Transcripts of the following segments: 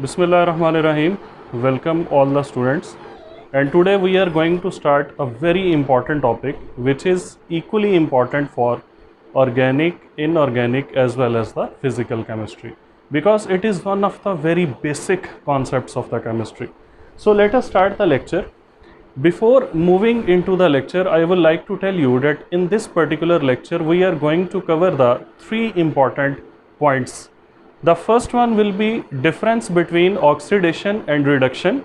Bismillahirrahmanirrahim. Welcome all the students. And today we are going to start a very important topic which is equally important for organic, inorganic as well as the physical chemistry, because it is one of the very basic concepts of the chemistry. So let us start the lecture. Before moving into the lecture, I would like to tell you that in this particular lecture we are going to cover the three important points. The first one will be difference between oxidation and reduction.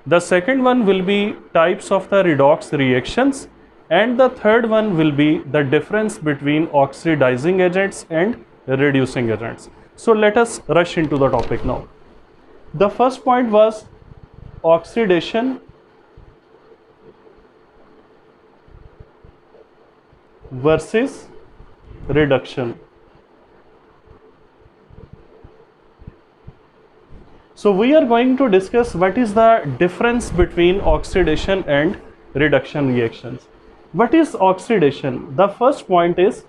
The second one will be types of the redox reactions, and the third one will be the difference between oxidizing agents and reducing agents. So let us rush into the topic now. The first point was oxidation versus reduction. So we are going to discuss what is the difference between oxidation and reduction reactions. What is oxidation? The first point is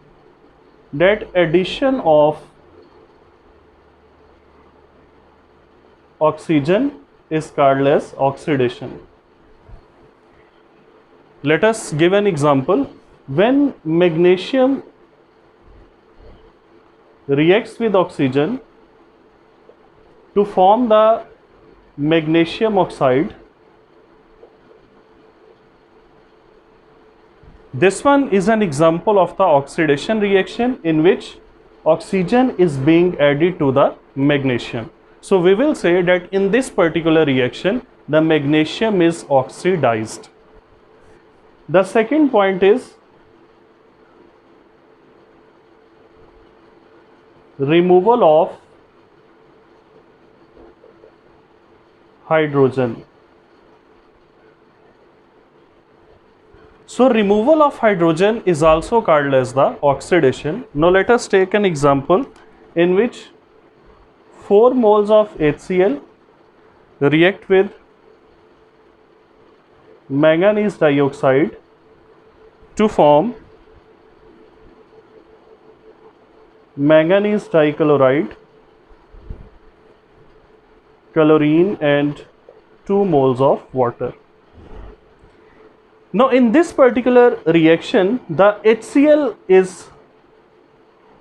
that addition of oxygen is called as oxidation. Let us give an example. When magnesium reacts with oxygen to form the magnesium oxide, this one is an example of the oxidation reaction in which oxygen is being added to the magnesium. So we will say that in this particular reaction the magnesium is oxidized. The second point is removal of hydrogen. So removal of hydrogen is also called as the oxidation. Now let us take an example in which 4 moles of HCl react with manganese dioxide to form manganese dichloride, chlorine and 2 moles of water. Now in this particular reaction the HCl is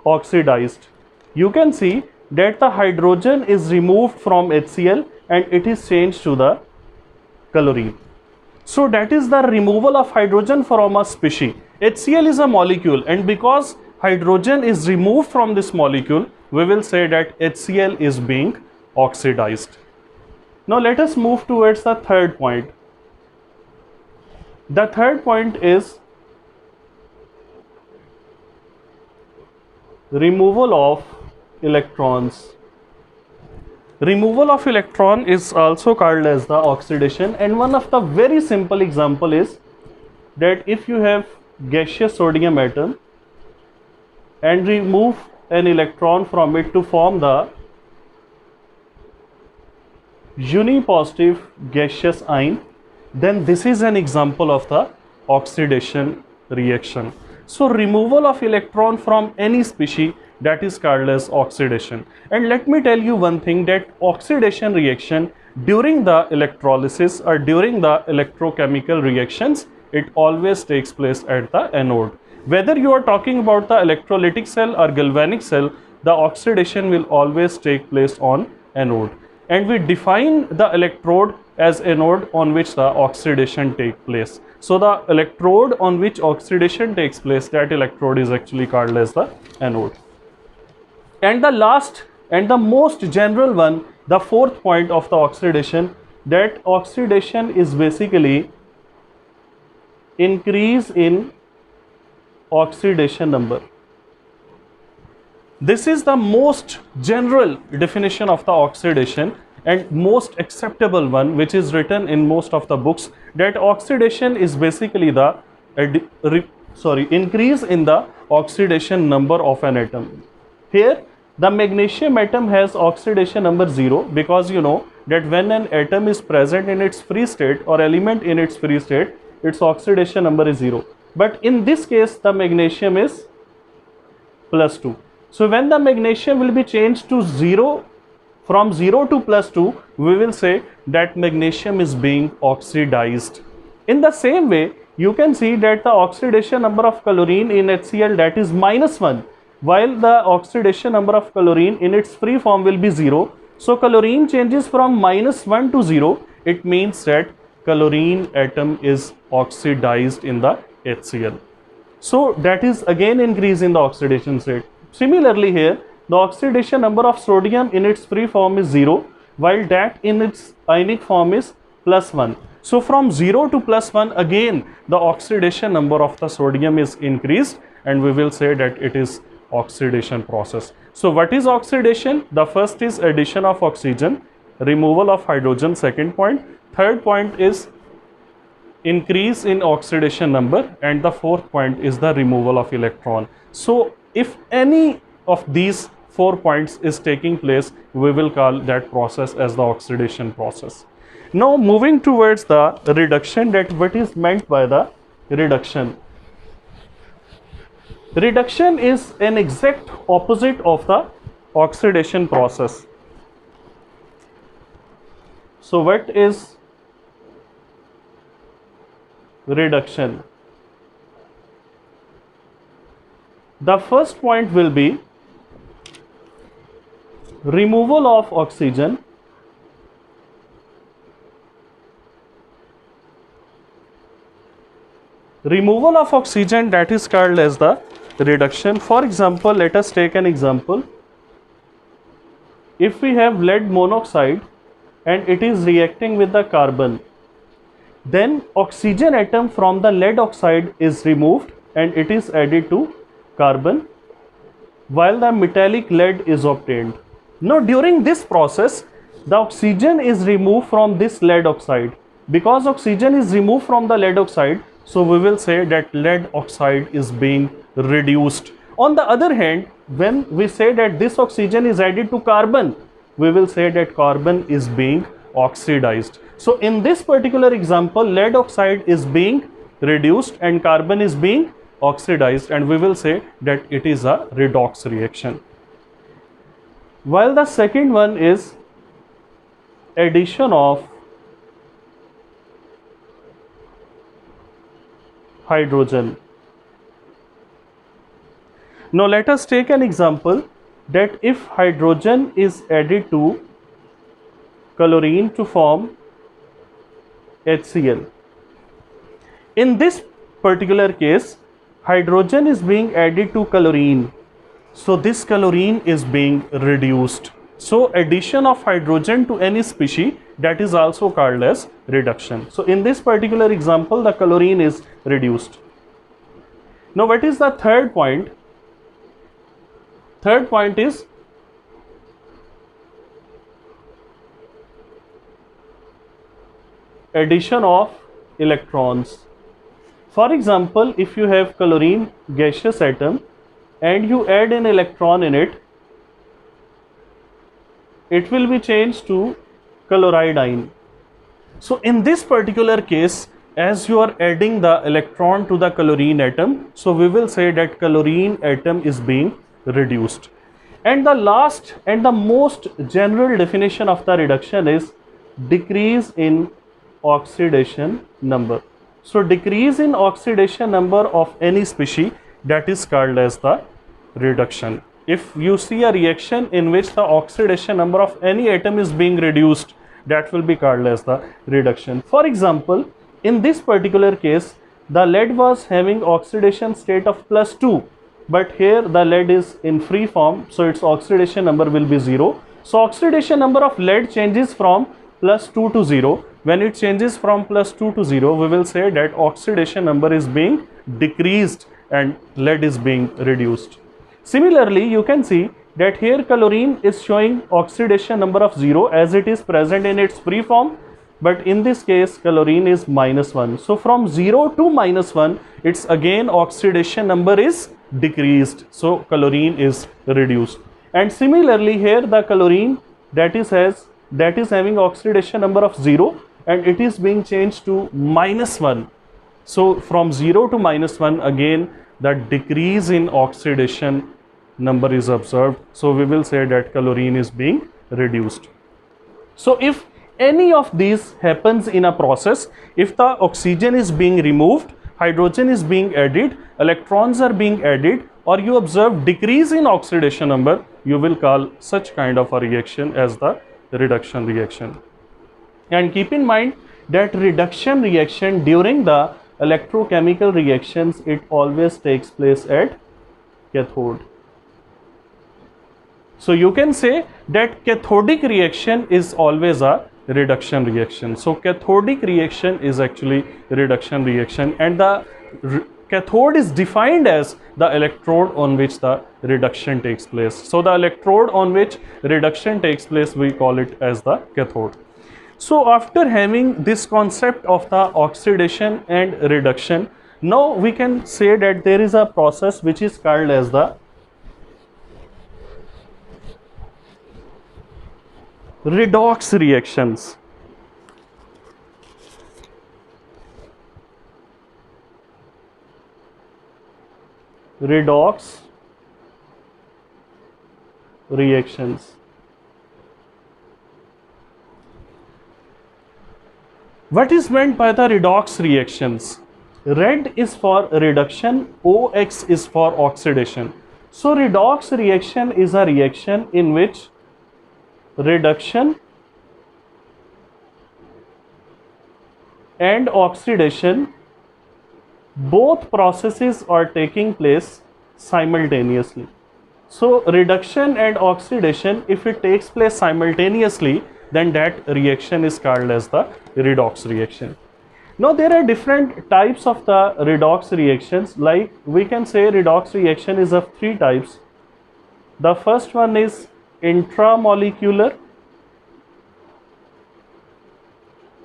oxidized. You can see that the hydrogen is removed from HCl and it is changed to the chlorine. So that is the removal of hydrogen from a species. HCl is a molecule, and because hydrogen is removed from this molecule, we will say that HCl is being oxidized. Now let us move towards the third point. The third point is removal of electrons. Removal of electron is also called as the oxidation, and one of the very simple example is that if you have gaseous sodium atom and remove an electron from it to form the unipositive gaseous ion, then this is an example of the oxidation reaction. So removal of electron from any species, that is called as oxidation. And let me tell you one thing, that oxidation reaction during the electrolysis or during the electrochemical reactions, it always takes place at the anode. Whether you are talking about the electrolytic cell or galvanic cell, the oxidation will always take place on anode. And we define the electrode as anode on which the oxidation takes place. So the electrode on which oxidation takes place, that electrode is actually called as the anode. And the last and the most general one, the fourth point of the oxidation, that oxidation is basically increase in oxidation number. This is the most general definition of the oxidation and most acceptable one, which is written in most of the books, that oxidation is basically the increase in the oxidation number of an atom. Here the magnesium atom has oxidation number 0, because you know that when an atom is present in its free state or element in its free state, its oxidation number is 0. But in this case the magnesium is +2. So when the magnesium will be changed to 0 From 0 to +2, we will say that magnesium is being oxidized. In the same way, you can see that the oxidation number of chlorine in HCl, that is -1, while the oxidation number of chlorine in its free form will be 0. So chlorine changes from -1 to 0. It means that chlorine atom is oxidized in the HCl. So that is again increase in the oxidation rate. Similarly here, the oxidation number of sodium in its free form is 0, while that in its ionic form is +1. So from 0 to +1, again the oxidation number of the sodium is increased, and we will say that it is oxidation process. So what is oxidation? The first is addition of oxygen, removal of hydrogen, second point. Third point is increase in oxidation number, and the fourth point is the removal of electron. So if any of these 4 points is taking place, we will call that process as the oxidation process. Now moving towards the reduction, that what is meant by the reduction. Reduction is an exact opposite of the oxidation process. So what is reduction? The first point will be removal of oxygen, removal of oxygen, that is called as the reduction. For example, let us take an example. If we have lead monoxide and it is reacting with the carbon, then oxygen atom from the lead oxide is removed and it is added to carbon, while the metallic lead is obtained. Now during this process, the oxygen is removed from this lead oxide. Because oxygen is removed from the lead oxide, so we will say that lead oxide is being reduced. On the other hand, when we say that this oxygen is added to carbon, we will say that carbon is being oxidized. So in this particular example, lead oxide is being reduced and carbon is being oxidized, and we will say that it is a redox reaction. While the second one is addition of hydrogen. Now let us take an example that if hydrogen is added to chlorine to form HCl. In this particular case, hydrogen is being added to chlorine. So this chlorine is being reduced. So addition of hydrogen to any species, that is also called as reduction. So in this particular example, the chlorine is reduced. Now what is the third point? Third point is addition of electrons. For example, if you have chlorine gaseous atom and you add an electron in it, it will be changed to chloride ion. So in this particular case, as you are adding the electron to the chlorine atom, so we will say that chlorine atom is being reduced. And the last and the most general definition of the reduction is decrease in oxidation number. So decrease in oxidation number of any species, that is called as the reduction. If you see a reaction in which the oxidation number of any atom is being reduced, that will be called as the reduction. For example, in this particular case, the lead was having oxidation state of +2, but here the lead is in free form, so its oxidation number will be 0. So oxidation number of lead changes from +2 to 0. When it changes from +2 to 0, we will say that oxidation number is being decreased and lead is being reduced. Similarly, you can see that here chlorine is showing oxidation number of 0 as it is present in its free form, but in this case chlorine is -1. So from 0 to -1, its again oxidation number is decreased, so chlorine is reduced. And similarly here the chlorine that is having oxidation number of 0 and it is being changed to -1. So from 0 to -1, again the decrease in oxidation number is observed, so we will say that chlorine is being reduced. So if any of these happens in a process, if the oxygen is being removed, hydrogen is being added, electrons are being added, or you observe decrease in oxidation number, you will call such kind of a reaction as the reduction reaction. And keep in mind that reduction reaction during the electrochemical reactions, it always takes place at cathode. So you can say that cathodic reaction is always a reduction reaction. So cathodic reaction is actually reduction reaction, and the cathode is defined as the electrode on which the reduction takes place. So the electrode on which reduction takes place, we call it as the cathode. So after having this concept of the oxidation and reduction, now we can say that there is a process which is called as the redox reactions. Redox reactions. What is meant by the redox reactions? Red is for reduction, OX is for oxidation. So redox reaction is a reaction in which reduction and oxidation, both processes are taking place simultaneously. So reduction and oxidation, if it takes place simultaneously, then that reaction is called as the redox reaction. Now there are different types of the redox reactions. Like we can say redox reaction is of three types. The first one is intramolecular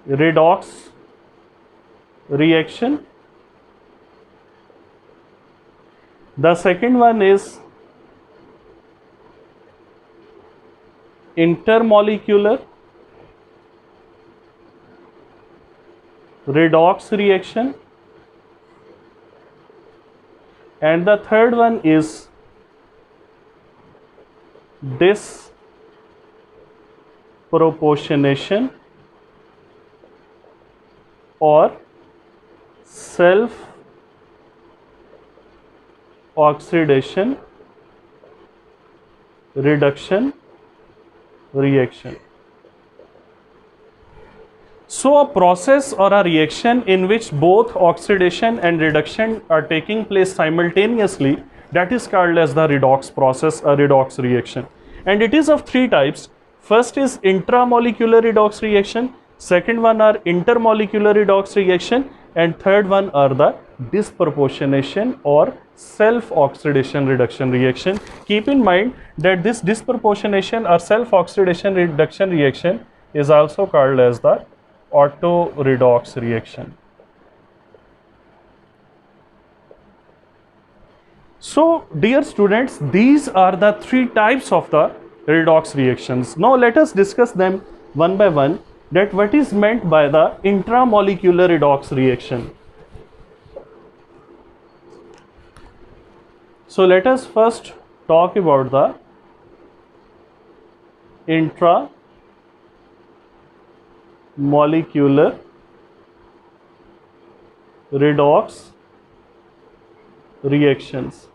redox reaction. The second one is intermolecular redox reaction, and the third one is disproportionation or self oxidation reduction reaction. So a process or a reaction in which both oxidation and reduction are taking place simultaneously, that is called as the redox process, a redox reaction. And it is of three types. First is intramolecular redox reaction, second one are intermolecular redox reaction, and third one are the disproportionation or self-oxidation reduction reaction. Keep in mind that this disproportionation or self-oxidation reduction reaction is also called as the auto redox reaction. So dear students, these are the three types of the redox reactions. Now let us discuss them one by one, that what is meant by the intramolecular redox reaction. So let us first talk about the intramolecular redox reactions.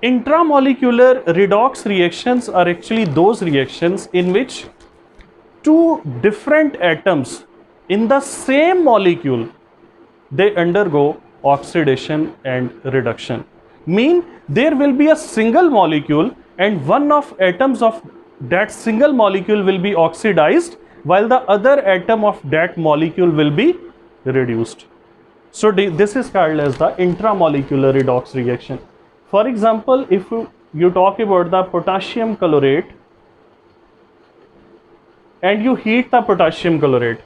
Intramolecular redox reactions are actually those reactions in which two different atoms in the same molecule, they undergo oxidation and reduction. Mean there will be a single molecule and one of atoms of that single molecule will be oxidized while the other atom of that molecule will be reduced. So this is called as the intramolecular redox reaction. For example, if you talk about the potassium chlorate and you heat the potassium chlorate,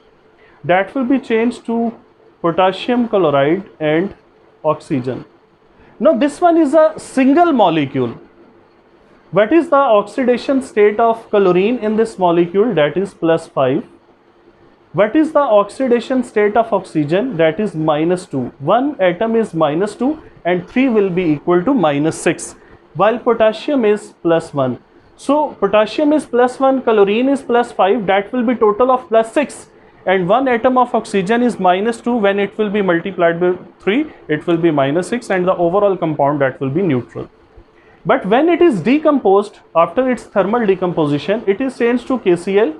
that will be changed to potassium chloride and oxygen. Now this one is a single molecule. What is the oxidation state of chlorine in this molecule? That is +5. What is the oxidation state of oxygen? That is -2. One atom is -2 and 3 will be equal to -6. while potassium is +1. So potassium is +1, chlorine is +5, that will be total of +6, and one atom of oxygen is -2. When it will be multiplied by 3, it will be -6, and the overall compound, that will be neutral. But when it is decomposed, after its thermal decomposition, it is changed to KCl,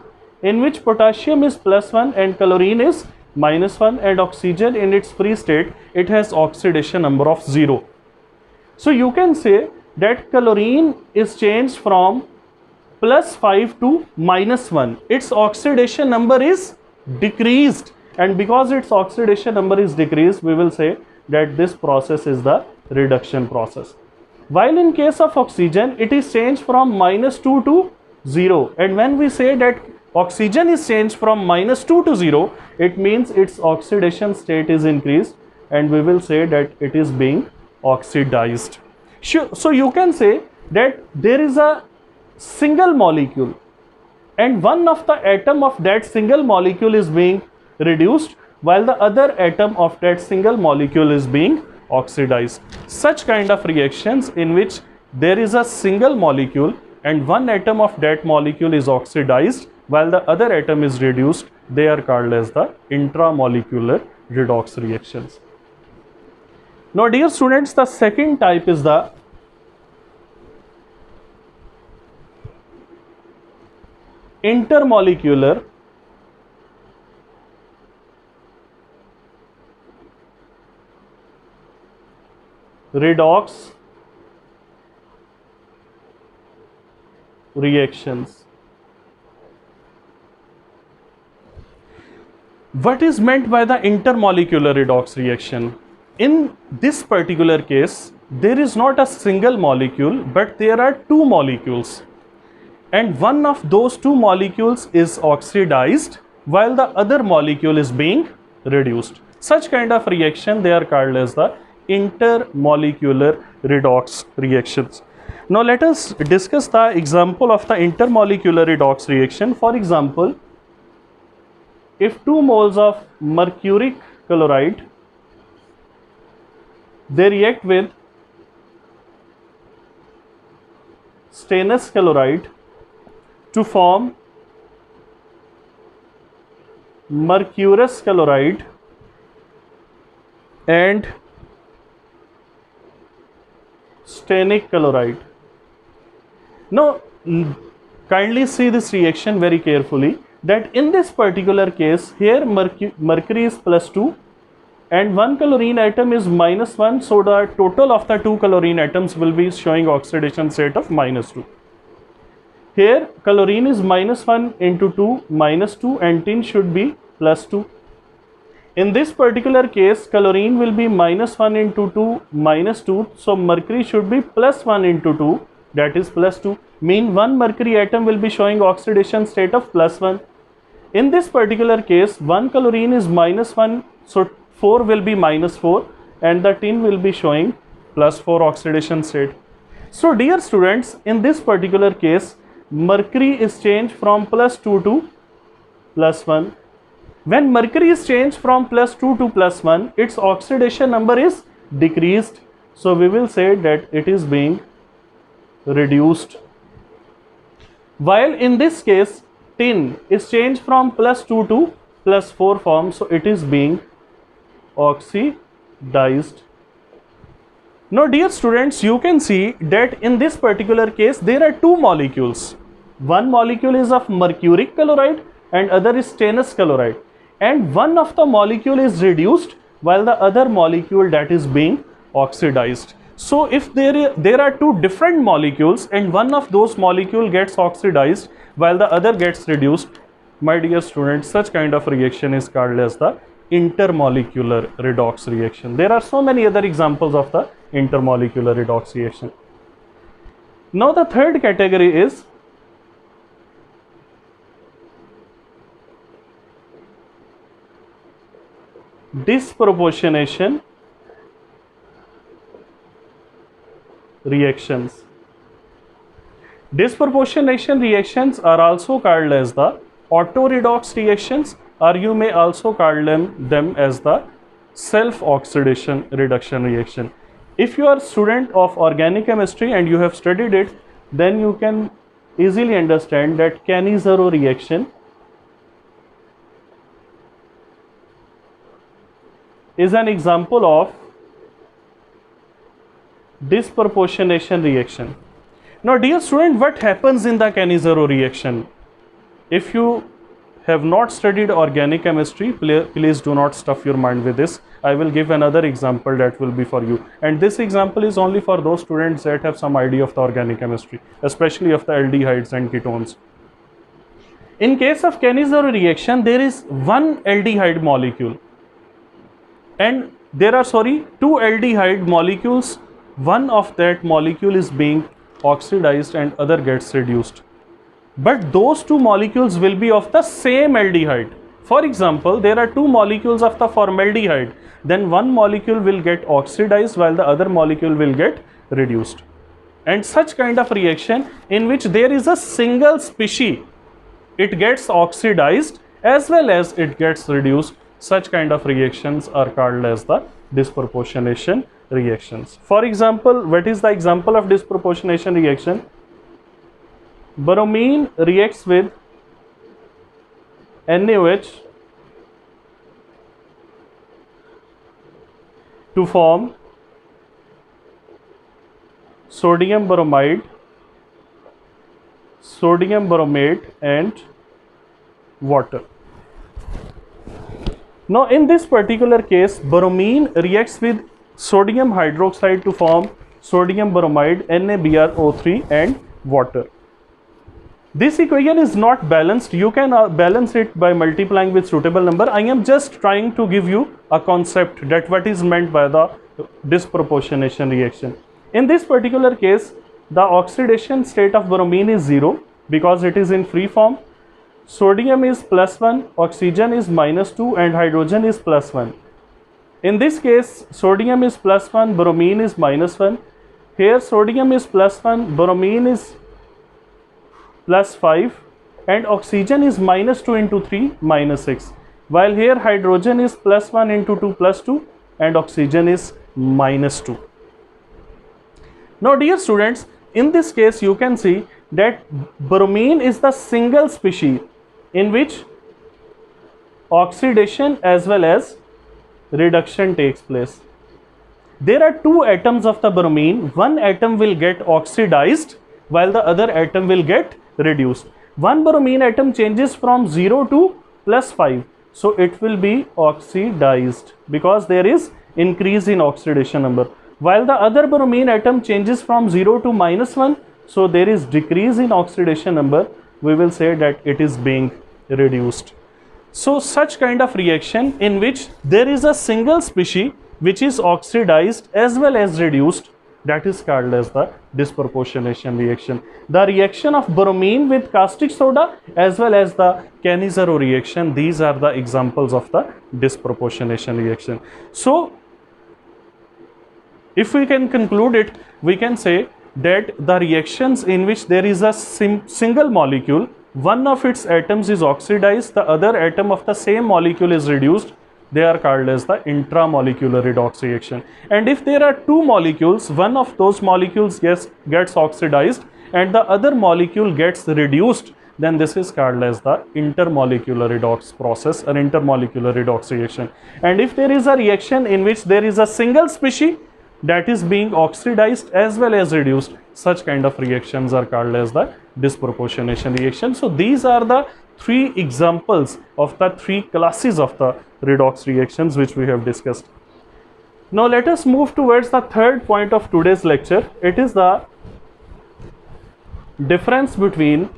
in which potassium is +1 and chlorine is -1, and oxygen in its free state, it has oxidation number of 0. So you can say that chlorine is changed from +5 to -1. Its oxidation number is decreased, and because its oxidation number is decreased, we will say that this process is the reduction process. While in case of oxygen, it is changed from -2 to 0, and when we say that oxygen is changed from -2 to 0, it means its oxidation state is increased, and we will say that it is being oxidized. So you can say that there is a single molecule, and one of the atom of that single molecule is being reduced, while the other atom of that single molecule is being oxidized. Such kind of reactions in which there is a single molecule and one atom of that molecule is oxidized while the other atom is reduced, they are called as the intramolecular redox reactions. Now dear students, the second type is the intermolecular redox reactions. What is meant by the intermolecular redox reaction? In this particular case, there is not a single molecule, but there are two molecules, and one of those two molecules is oxidized while the other molecule is being reduced. Such kind of reaction, they are called as the intermolecular redox reactions. Now let us discuss the example of the intermolecular redox reaction. For example, if 2 moles of mercuric chloride, they react with stannous chloride to form mercurous chloride and stannic chloride. Now kindly see this reaction very carefully, that in this particular case here mercury is +2 and one chlorine atom is -1, so the total of the two chlorine atoms will be showing oxidation state of -2. Here chlorine is -1 into 2 -2 and tin should be +2. In this particular case, chlorine will be -1 into 2 -2, so mercury should be +1 into 2, that is +2. Mean one mercury atom will be showing oxidation state of +1. In this particular case, one chlorine is -1, so 4 will be -4, and the tin will be showing +4 oxidation state. So dear students, in this particular case, mercury is changed from +2 to +1. When mercury is changed from +2 to +1, its oxidation number is decreased, so we will say that it is being reduced. While in this case, tin is changed from +2 to +4 form, so it is being oxidized. Now dear students, you can see that in this particular case there are two molecules. One molecule is of mercuric chloride and other is stannous chloride, and one of the molecule is reduced while the other molecule, that is being oxidized. So if there are two different molecules and one of those molecule gets oxidized while the other gets reduced, my dear students, such kind of reaction is called as the intermolecular redox reaction. There are so many other examples of the intermolecular redox reaction. Now the third category is disproportionation reactions. Disproportionation reactions are also called as the autoredox reactions, or you may also call them as the self-oxidation reduction reaction. If you are a student of organic chemistry and you have studied it, then you can easily understand that Cannizzaro reaction is an example of disproportionation reaction. Now dear student, what happens in the Cannizzaro reaction? If you have not studied organic chemistry, please do not stuff your mind with this. I will give another example that will be for you, and this example is only for those students that have some idea of the organic chemistry, especially of the aldehydes and ketones. In case of Cannizzaro reaction, there is one aldehyde molecule and there are two aldehyde molecules. One of that molecule is being oxidized and other gets reduced, but those two molecules will be of the same aldehyde. For example, there are two molecules of the formaldehyde, then one molecule will get oxidized while the other molecule will get reduced. And such kind of reaction in which there is a single species, it gets oxidized as well as it gets reduced, such kind of reactions are called as the disproportionation reactions. For example, what is the example of disproportionation reaction? Bromine reacts with NaOH to form sodium bromide, sodium bromate and water. Now in this particular case, bromine reacts with sodium hydroxide to form sodium bromide, NaBrO3 and water. This equation is not balanced. You can balance it by multiplying with suitable number. I am just trying to give you a concept that what is meant by the disproportionation reaction. In this particular case, the oxidation state of bromine is 0 because it is in free form. Sodium is +1, oxygen is -2 and hydrogen is +1. In this case, sodium is +1, bromine is -1. Here sodium is +1, bromine is +5 and oxygen is -2 into 3, -6. While here hydrogen is +1 into 2, +2 and oxygen is -2. Now dear students, in this case you can see that bromine is the single species in which oxidation as well as reduction takes place. There are two atoms of the bromine. One atom will get oxidized while the other atom will get reduced. One bromine atom changes from 0 to +5, so it will be oxidized because there is increase in oxidation number, while the other bromine atom changes from 0 to -1, so there is decrease in oxidation number. We will say that it is being reduced. So such kind of reaction in which there is a single species which is oxidized as well as reduced, that is called as the disproportionation reaction. The reaction of bromine with caustic soda as well as the Cannizzaro reaction, these are the examples of the disproportionation reaction. So if we can conclude it, we can say that the reactions in which there is a single molecule, one of its atoms is oxidized, the other atom of the same molecule is reduced, they are called as the intramolecular redox reaction. And if there are two molecules, one of those molecules gets oxidized and the other molecule gets reduced, then this is called as the intermolecular redox process or intermolecular redox reaction. And if there is a reaction in which there is a single species that is being oxidized as well as reduced, such kind of reactions are called as the disproportionation reaction. So these are the three examples of the three classes of the redox reactions which we have discussed. Now let us move towards the third point of today's lecture. It is the difference between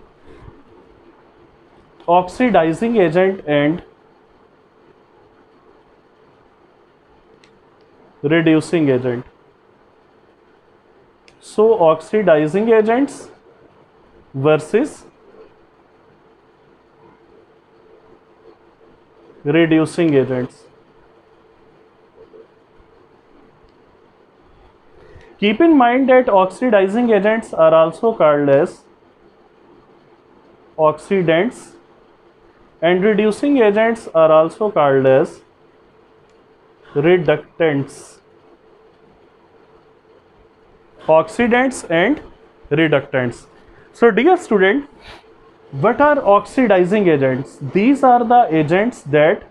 oxidizing agent and reducing agent. So oxidizing agents versus reducing agents. Keep in mind that oxidizing agents are also called as oxidants and reducing agents are also called as reductants. oxidants and reductants. So dear student, what are oxidizing agents? These are the agents that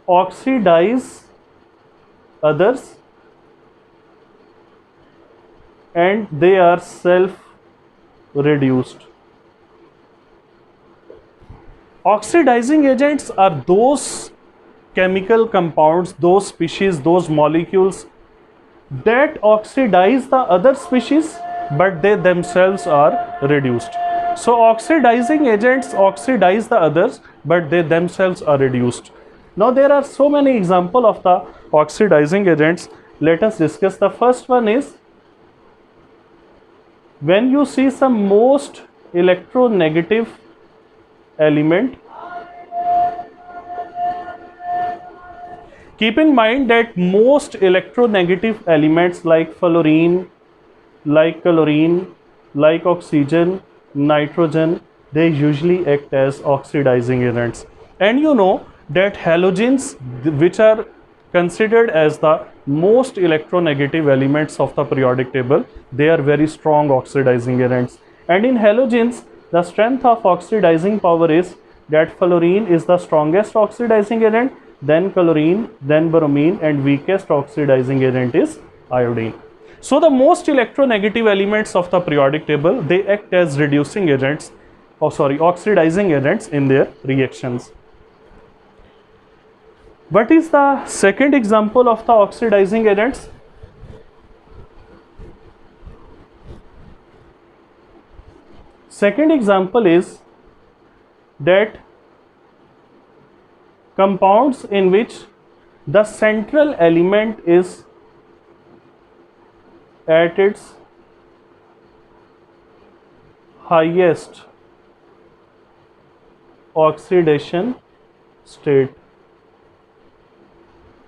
oxidize others and they are self reduced. Oxidizing agents are those chemical compounds, those species, those molecules that oxidize the other species but they themselves are reduced. So oxidizing agents oxidize the others but they themselves are reduced. Now there are so many examples of the oxidizing agents. Let us discuss. The first one is when you see some most electronegative element, keep in mind that most electronegative elements like fluorine, like chlorine, like oxygen, nitrogen, they usually act as oxidizing agents. And you know that halogens, which are considered as the most electronegative elements of the periodic table, they are very strong oxidizing agents. And in halogens, the strength of oxidizing power is that fluorine is the strongest oxidizing agent, then chlorine, then bromine, and weakest oxidizing agent is iodine. So the most electronegative elements of the periodic table, they act as reducing agents, oxidizing agents in their reactions. What is the second example of the oxidizing agents? Second example is that compounds in which the central element is at its highest oxidation state.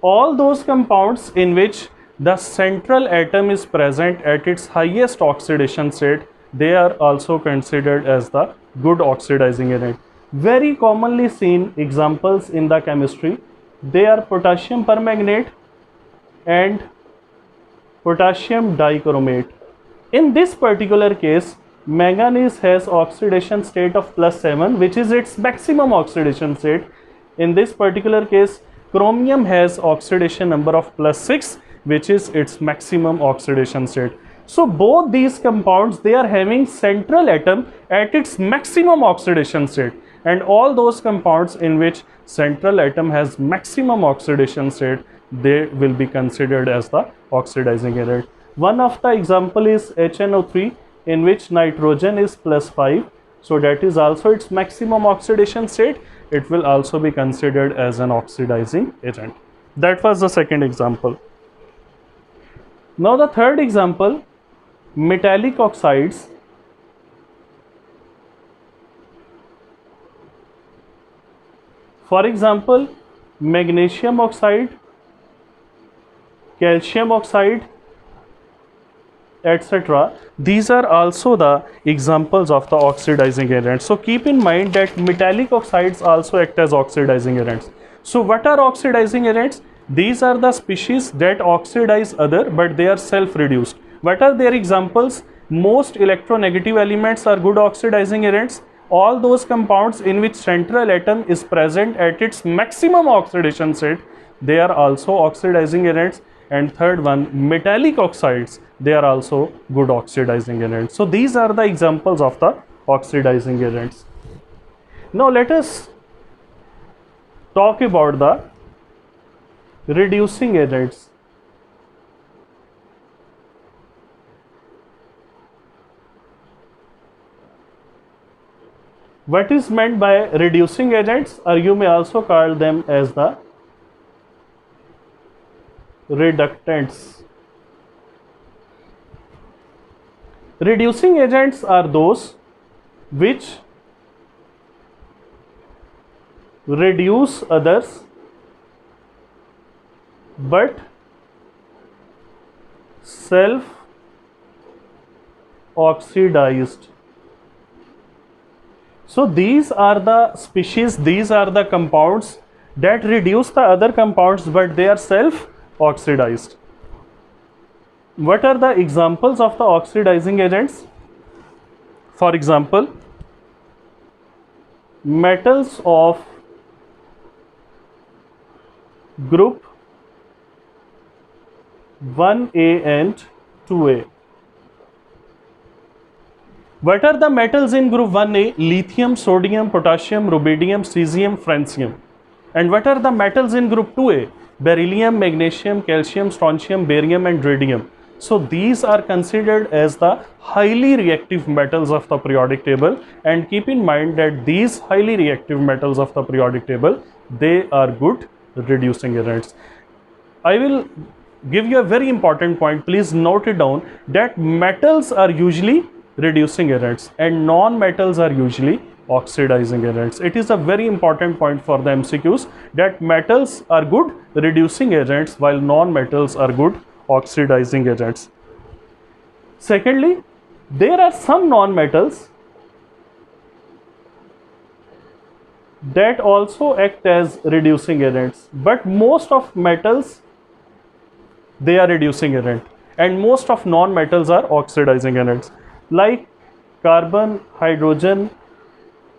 All those compounds in which the central atom is present at its highest oxidation state, they are also considered as the good oxidizing agent. Very commonly seen examples in the chemistry, they are potassium permanganate and potassium dichromate. In this particular case, manganese has oxidation state of +7, which is its maximum oxidation state. In this particular case, chromium has oxidation number of +6, which is its maximum oxidation state. So both these compounds, they are having central atom at its maximum oxidation state, and all those compounds in which central atom has maximum oxidation state, they will be considered as the oxidizing agent. One of the example is HNO3, in which nitrogen is +5, so that is also its maximum oxidation state. It will also be considered as an oxidizing agent. That was the second example. Now the third example, metallic oxides. For example, magnesium oxide, calcium oxide, etc. These are also the examples of the oxidizing agents. So keep in mind that metallic oxides also act as oxidizing agents. So what are oxidizing agents? These are the species that oxidize other but they are self-reduced. What are their examples? Most electronegative elements are good oxidizing agents. All those compounds in which central atom is present at its maximum oxidation state, they are also oxidizing agents. And third one, metallic oxides, they are also good oxidizing agents. So these are the examples of the oxidizing agents. Now let us talk about the reducing agents. What is meant by reducing agents, or you may also call them as the reductants. Reducing agents are those which reduce others but self oxidized. So these are the species, these are the compounds that reduce the other compounds but they are self oxidized. What are the examples of the oxidizing agents? For example, metals of group 1A and 2A. What are the metals in group 1A? Lithium, sodium, potassium, rubidium, cesium, francium. And what are the metals in group 2A? Beryllium, magnesium, calcium, strontium, barium and radium. So these are considered as the highly reactive metals of the periodic table, and keep in mind that these highly reactive metals of the periodic table, they are good reducing agents. I will give you a very important point, please note it down, that metals are usually reducing agents and non-metals are usually oxidizing agents. It is a very important point for the MCQs that metals are good reducing agents while non-metals are good oxidizing agents. Secondly, there are some non-metals that also act as reducing agents, but most of metals, they are reducing agent and most of non-metals are oxidizing agents, like carbon, hydrogen,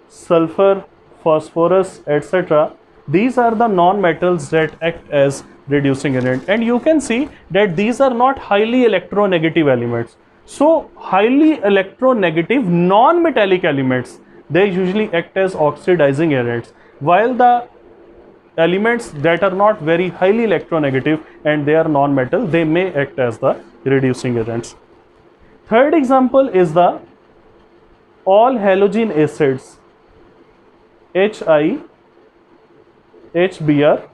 sulfur, phosphorus, etc. These are the non-metals that act as reducing agent, and you can see that these are not highly electronegative elements. So highly electronegative non-metallic elements, they usually act as oxidizing agents, while the elements that are not very highly electronegative and they are non-metal, they may act as the reducing agents. Third example is the all halogen acids, HI, HBr,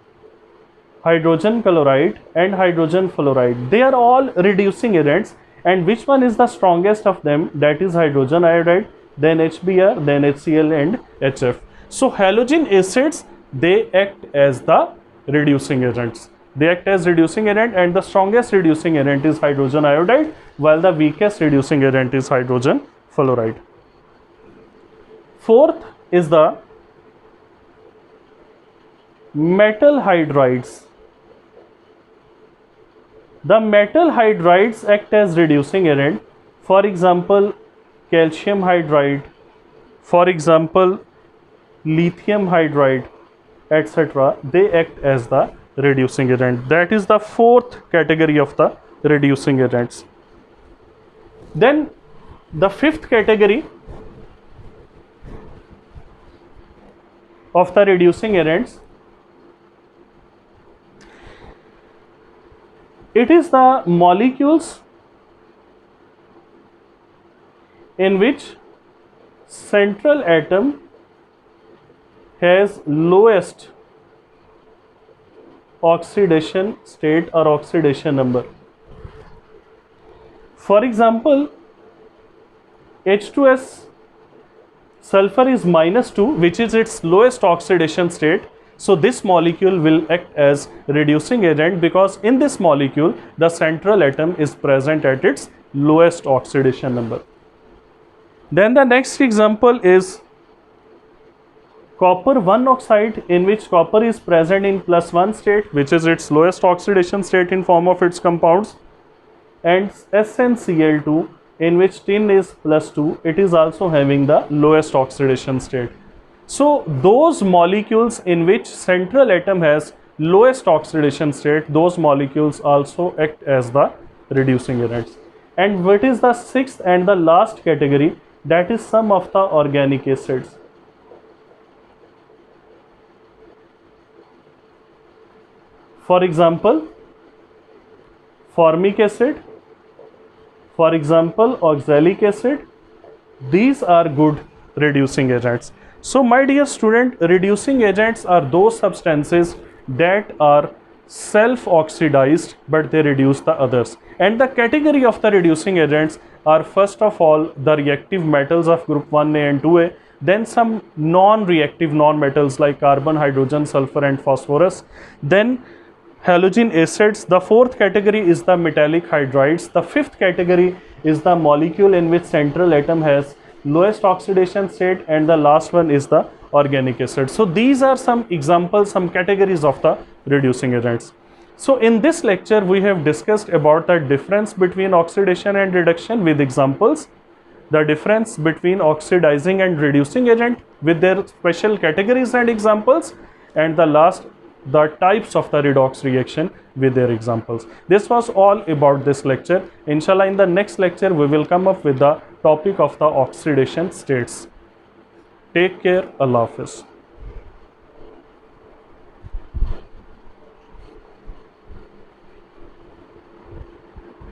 hydrogen chloride and hydrogen fluoride. They are all reducing agents, and which one is the strongest of them? That is hydrogen iodide, then HBr, then HCl and HF. So halogen acids, they act as the reducing agents. They act as reducing agent, and the strongest reducing agent is hydrogen iodide, while the weakest reducing agent is hydrogen fluoride. Fourth is the metal hydrides. The metal hydrides act as reducing agent. For example, calcium hydride, for example, lithium hydride, etc. They act as the reducing agent. That is the fourth category of the reducing agents. Then the fifth category of the reducing agents, it is the molecules in which central atom has lowest oxidation state or oxidation number. For example, H2S sulfur is -2, which is its lowest oxidation state. So this molecule will act as reducing agent because in this molecule the central atom is present at its lowest oxidation number. Then the next example is copper 1 oxide, in which copper is present in +1 state, which is its lowest oxidation state in form of its compounds, and SnCl2, in which tin is +2, it is also having the lowest oxidation state. So those molecules in which central atom has lowest oxidation state, those molecules also act as the reducing agents. And what is the sixth and the last category? That is some of the organic acids. For example, formic acid, for example, oxalic acid, these are good reducing agents. So my dear student, reducing agents are those substances that are self-oxidized but they reduce the others. And the category of the reducing agents are first of all the reactive metals of group 1A and 2A, then some non-reactive non-metals like carbon, hydrogen, sulfur and phosphorus, then halogen acids. The fourth category is the metallic hydrides. The fifth category is the molecule in which central atom has lowest oxidation state, and the last one is the organic acid. So these are some examples, some categories of the reducing agents. So in this lecture, we have discussed about the difference between oxidation and reduction with examples, the difference between oxidizing and reducing agent with their special categories and examples, and the last, the types of the redox reaction with their examples. This was all about this lecture. Inshallah, in the next lecture, we will come up with the topic of the oxidation states. Take care. Allah Hafiz.